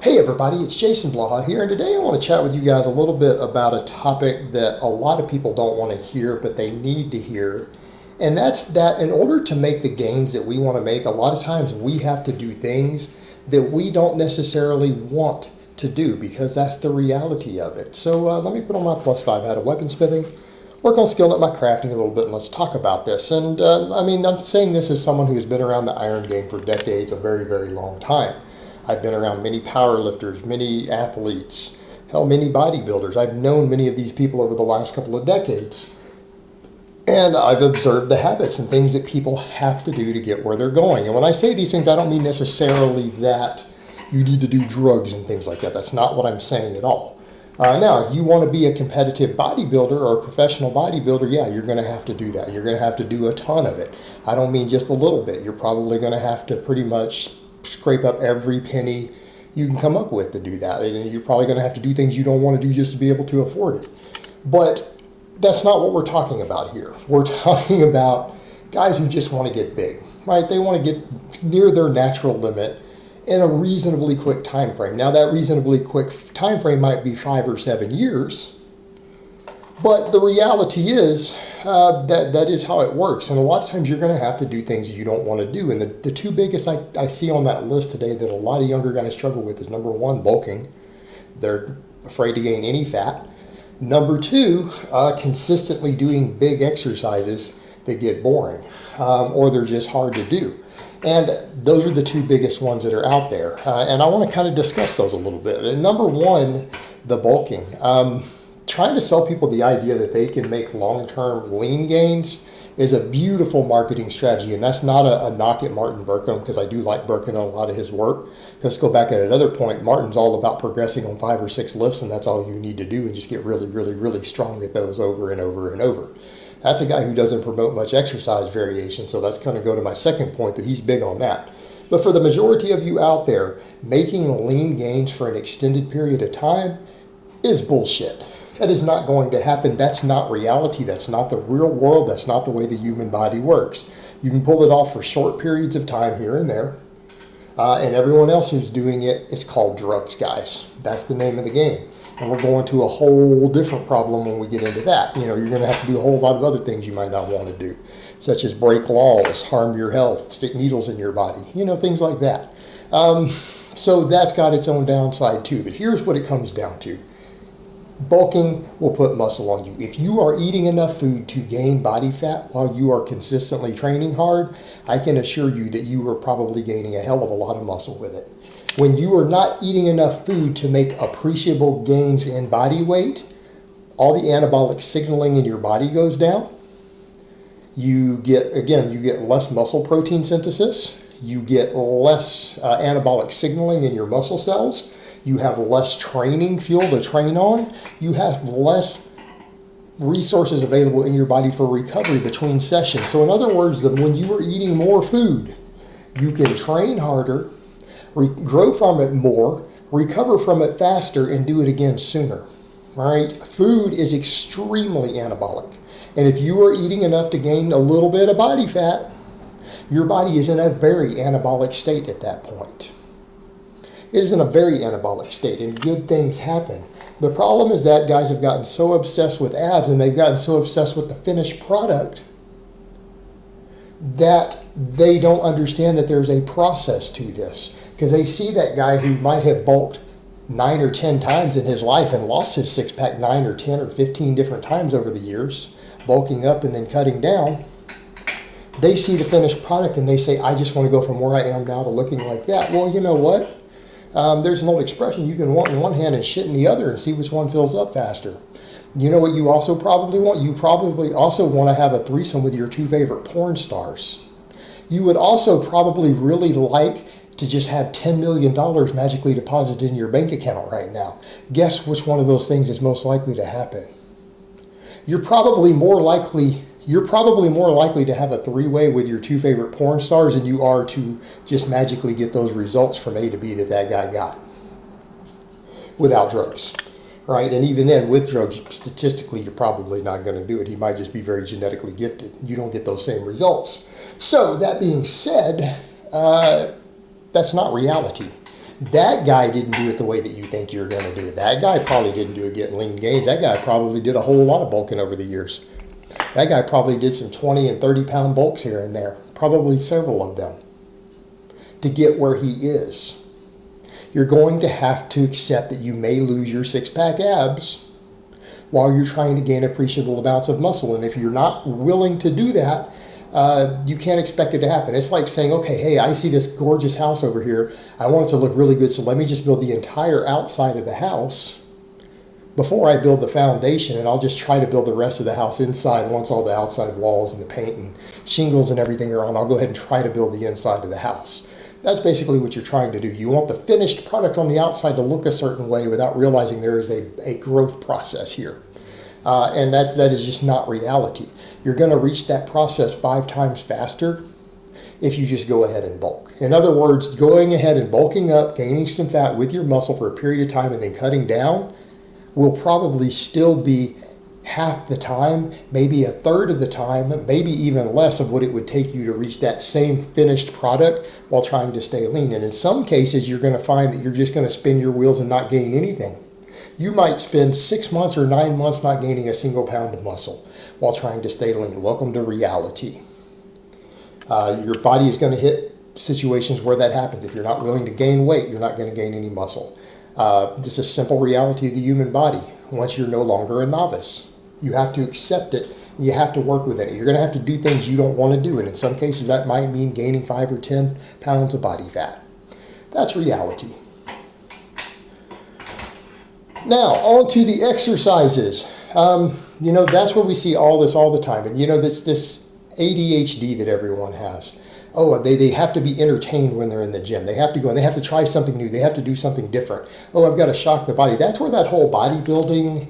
Hey everybody, it's Jason Blaha here, and today I want to chat with you guys a little bit about a topic that a lot of people don't want to hear, but they need to hear. And that's that in order to make the gains that we want to make, a lot of times we have to do things that we don't necessarily want to do because that's the reality of it. So let me put on my +5 hat of weaponsmithing, work on skilling up my crafting a little bit, and let's talk about this. And I'm saying this as someone who's been around the iron game for decades, a very, very long time. I've been around many power lifters, many athletes, hell, many bodybuilders. I've known many of these people over the last couple of decades. And I've observed the habits and things that people have to do to get where they're going. And when I say these things, I don't mean necessarily that you need to do drugs and things like that. That's not what I'm saying at all. Now, if you want to be a competitive bodybuilder or a professional bodybuilder, yeah, you're going to have to do that. You're going to have to do a ton of it. I don't mean just a little bit. You're probably going to have to pretty much scrape up every penny you can come up with to do that. And you're probably going to have to do things you don't want to do just to be able to afford it. But that's not what we're talking about here. We're talking about guys who just want to get big, right? They want to get near their natural limit in a reasonably quick time frame. Now, that reasonably quick time frame might be 5 or 7 years, but the reality is that is how it works. And a lot of times you're going to have to do things you don't want to do. And the two biggest I see on that list today that a lot of younger guys struggle with is, number one, bulking. They're afraid to gain any fat. Number two, consistently doing big exercises that get boring or they're just hard to do. And those are the two biggest ones that are out there. And I want to kind of discuss those a little bit. And number one, the bulking. Trying to sell people the idea that they can make long-term lean gains is a beautiful marketing strategy. And that's not a knock at Martin Berkham, because I do like Berkham and a lot of his work. Let's go back at another point. Martin's all about progressing on 5 or 6 lifts, and that's all you need to do, and just get really, really, really strong at those over and over and over. That's a guy who doesn't promote much exercise variation, so that's going to go to my second point, that he's big on that. But for the majority of you out there, making lean gains for an extended period of time is bullshit. That is not going to happen. That's not reality. That's not the real world. That's not the way the human body works. You can pull it off for short periods of time here and there. And everyone else who's doing it, it's called drugs, guys. That's the name of the game. And we're going to a whole different problem when we get into that. You know, you're going to have to do a whole lot of other things you might not want to do, such as break laws, harm your health, stick needles in your body, things like that. So that's got its own downside too. But here's what it comes down to. Bulking will put muscle on you. If you are eating enough food to gain body fat while you are consistently training hard, I can assure you that you are probably gaining a hell of a lot of muscle with it. When you are not eating enough food to make appreciable gains in body weight, all the anabolic signaling in your body goes down. You get less muscle protein synthesis. You get less anabolic signaling in your muscle cells. You have less training fuel to train on. You have less resources available in your body for recovery between sessions. So in other words, when you are eating more food, you can train harder, grow from it more, recover from it faster, and do it again sooner. Right? Food is extremely anabolic. And if you are eating enough to gain a little bit of body fat, your body is in a very anabolic state at that point. It is in a very anabolic state, and good things happen. The problem is that guys have gotten so obsessed with abs, and they've gotten so obsessed with the finished product, that they don't understand that there's a process to this. Because they see that guy who might have bulked 9 or 10 times in his life and lost his six-pack 9 or 10 or 15 different times over the years, bulking up and then cutting down. They see the finished product and they say, I just want to go from where I am now to looking like that. Well, you know what? There's an old expression, you can want in one hand and shit in the other and see which one fills up faster. You know what you also probably want? You probably also want to have a threesome with your 2 favorite porn stars. You would also probably really like to just have $10 million magically deposited in your bank account right now. Guess which one of those things is most likely to happen? You're probably more likely to have a 3-way with your 2 favorite porn stars than you are to just magically get those results from A to B that guy got without drugs, right? And even then, with drugs, statistically, you're probably not going to do it. He might just be very genetically gifted. You don't get those same results. So that being said, that's not reality. That guy didn't do it the way that you think you're going to do it. That guy probably didn't do it getting lean gains. That guy probably did a whole lot of bulking over the years. That guy probably did some 20 and 30 pound bulks here and there, probably several of them, to get where he is. You're going to have to accept that you may lose your six-pack abs while you're trying to gain appreciable amounts of muscle. And if you're not willing to do that, you can't expect it to happen. It's like saying, okay, hey, I see this gorgeous house over here. I want it to look really good, so let me just build the entire outside of the house before I build the foundation, and I'll just try to build the rest of the house inside once all the outside walls and the paint and shingles and everything are on. I'll go ahead and try to build the inside of the house. That's basically what you're trying to do. You want the finished product on the outside to look a certain way without realizing there is a growth process here. And that is just not reality. You're going to reach that process 5 times faster if you just go ahead and bulk. In other words, going ahead and bulking up, gaining some fat with your muscle for a period of time and then cutting down will probably still be half the time, maybe a third of the time, maybe even less of what it would take you to reach that same finished product while trying to stay lean. And in some cases, you're going to find that you're just going to spin your wheels and not gain anything. You might spend 6 months or 9 months not gaining a single pound of muscle while trying to stay lean. Welcome to reality. Your body is going to hit situations where that happens. If you're not willing to gain weight, you're not going to gain any muscle. This is a simple reality of the human body. Once you're no longer a novice, you have to accept it. You have to work with it. You're going to have to do things you don't want to do. And in some cases, that might mean gaining 5 or 10 pounds of body fat. That's reality. Now, on to the exercises. That's where we see all this all the time. And this ADHD that everyone has. Oh, they have to be entertained when they're in the gym. They have to go and they have to try something new. They have to do something different. Oh, I've got to shock the body. That's where that whole bodybuilding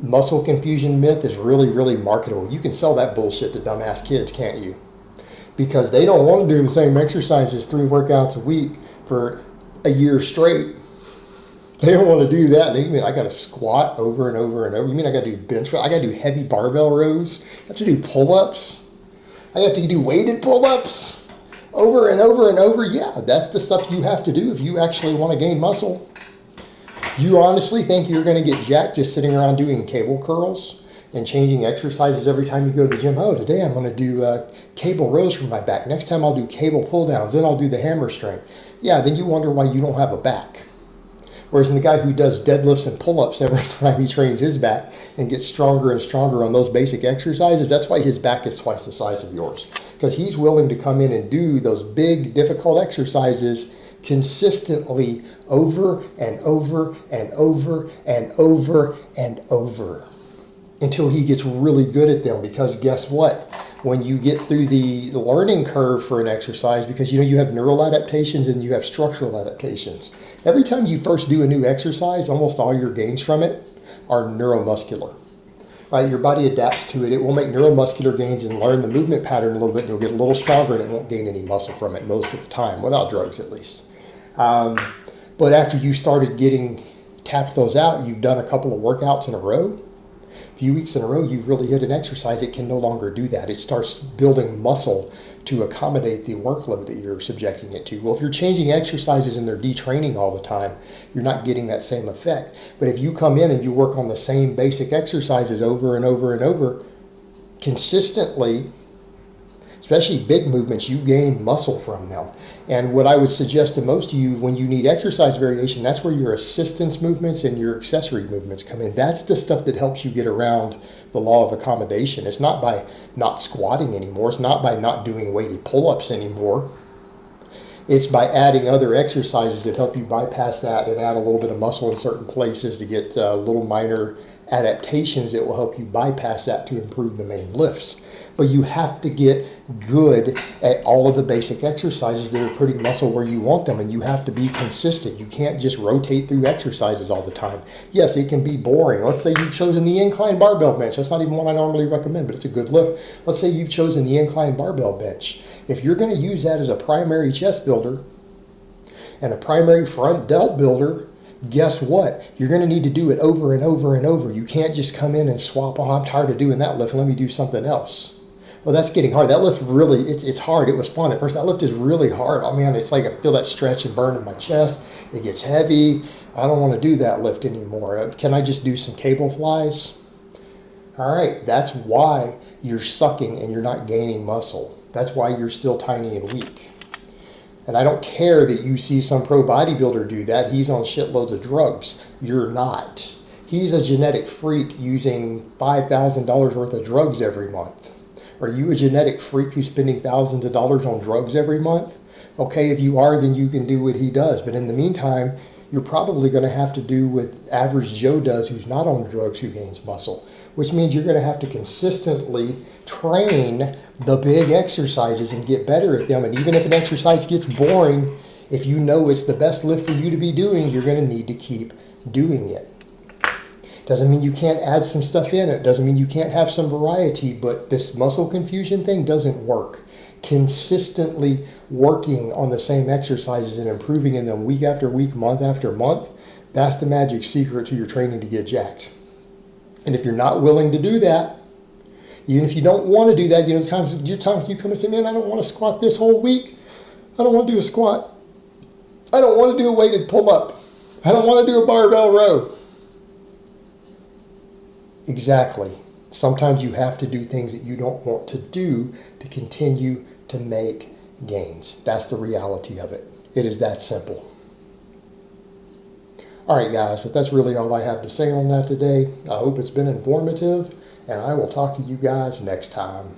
muscle confusion myth is really, really marketable. You can sell that bullshit to dumbass kids, can't you? Because they don't want to do the same exercises 3 workouts a week for a year straight. They don't want to do that. They mean I got to squat over and over and over. You mean I got to do bench rows? I got to do heavy barbell rows. I have to do pull-ups. I have to do weighted pull-ups over and over and over. Yeah, that's the stuff you have to do if you actually want to gain muscle. You honestly think you're going to get jacked just sitting around doing cable curls and changing exercises every time you go to the gym? Oh, today I'm going to do cable rows for my back. Next time I'll do cable pull-downs. Then I'll do the hammer strength. Yeah, then you wonder why you don't have a back. Whereas in the guy who does deadlifts and pull-ups every time he trains his back and gets stronger and stronger on those basic exercises, that's why his back is twice the size of yours. Because he's willing to come in and do those big, difficult exercises consistently over and over and over and over and over until he gets really good at them. Because guess what? When you get through the learning curve for an exercise, because you have neural adaptations and you have structural adaptations. Every time you first do a new exercise, almost all your gains from it are neuromuscular. Right? Your body adapts to it. It will make neuromuscular gains and learn the movement pattern a little bit, and you'll get a little stronger, and it won't gain any muscle from it most of the time, without drugs at least. But after you started tapped those out, you've done a couple of workouts in a row, a few weeks in a row, you've really hit an exercise. It can no longer do that. It starts building muscle to accommodate the workload that you're subjecting it to. Well, if you're changing exercises and they're detraining all the time, you're not getting that same effect. But if you come in and you work on the same basic exercises over and over and over consistently, especially big movements, you gain muscle from them. And what I would suggest to most of you, when you need exercise variation, that's where your assistance movements and your accessory movements come in. That's the stuff that helps you get around the law of accommodation. It's not by not squatting anymore. It's not by not doing weighted pull-ups anymore. It's by adding other exercises that help you bypass that and add a little bit of muscle in certain places to get little minor adaptations that will help you bypass that to improve the main lifts. But you have to get good at all of the basic exercises that are putting muscle where you want them, and you have to be consistent. You can't just rotate through exercises all the time. Yes, it can be boring. Let's say you've chosen the incline barbell bench. That's not even one I normally recommend, but it's a good lift. Let's say you've chosen the incline barbell bench. If you're going to use that as a primary chest builder and a primary front delt builder, guess what? You're going to need to do it over and over and over. You can't just come in and swap, oh, I'm tired of doing that lift, let me do something else. Well, that's getting hard. That lift really, it's hard. It was fun at first. That lift is really hard. Oh man, it's like I feel that stretch and burn in my chest. It gets heavy. I don't want to do that lift anymore. Can I just do some cable flies? All right, that's why you're sucking and you're not gaining muscle. That's why you're still tiny and weak. And I don't care that you see some pro bodybuilder do that. He's on shitloads of drugs. You're not. He's a genetic freak using $5,000 worth of drugs every month. Are you a genetic freak who's spending thousands of dollars on drugs every month? Okay, if you are, then you can do what he does. But in the meantime, you're probably going to have to do what average Joe does who's not on drugs who gains muscle, which means you're going to have to consistently train the big exercises and get better at them. And even if an exercise gets boring, if you know it's the best lift for you to be doing, you're going to need to keep doing it. Doesn't mean you can't add some stuff in it. Doesn't mean you can't have some variety, but this muscle confusion thing doesn't work. Consistently working on the same exercises and improving in them week after week, month after month, that's the magic secret to your training to get jacked. And if you're not willing to do that, even if you don't want to do that, times you come and say, man, I don't want to squat this whole week. I don't want to do a squat. I don't want to do a weighted pull-up. I don't want to do a barbell row. Exactly. Sometimes you have to do things that you don't want to do to continue to make gains. That's the reality of it. It is that simple. All right, guys, but that's really all I have to say on that today. I hope it's been informative, and I will talk to you guys next time.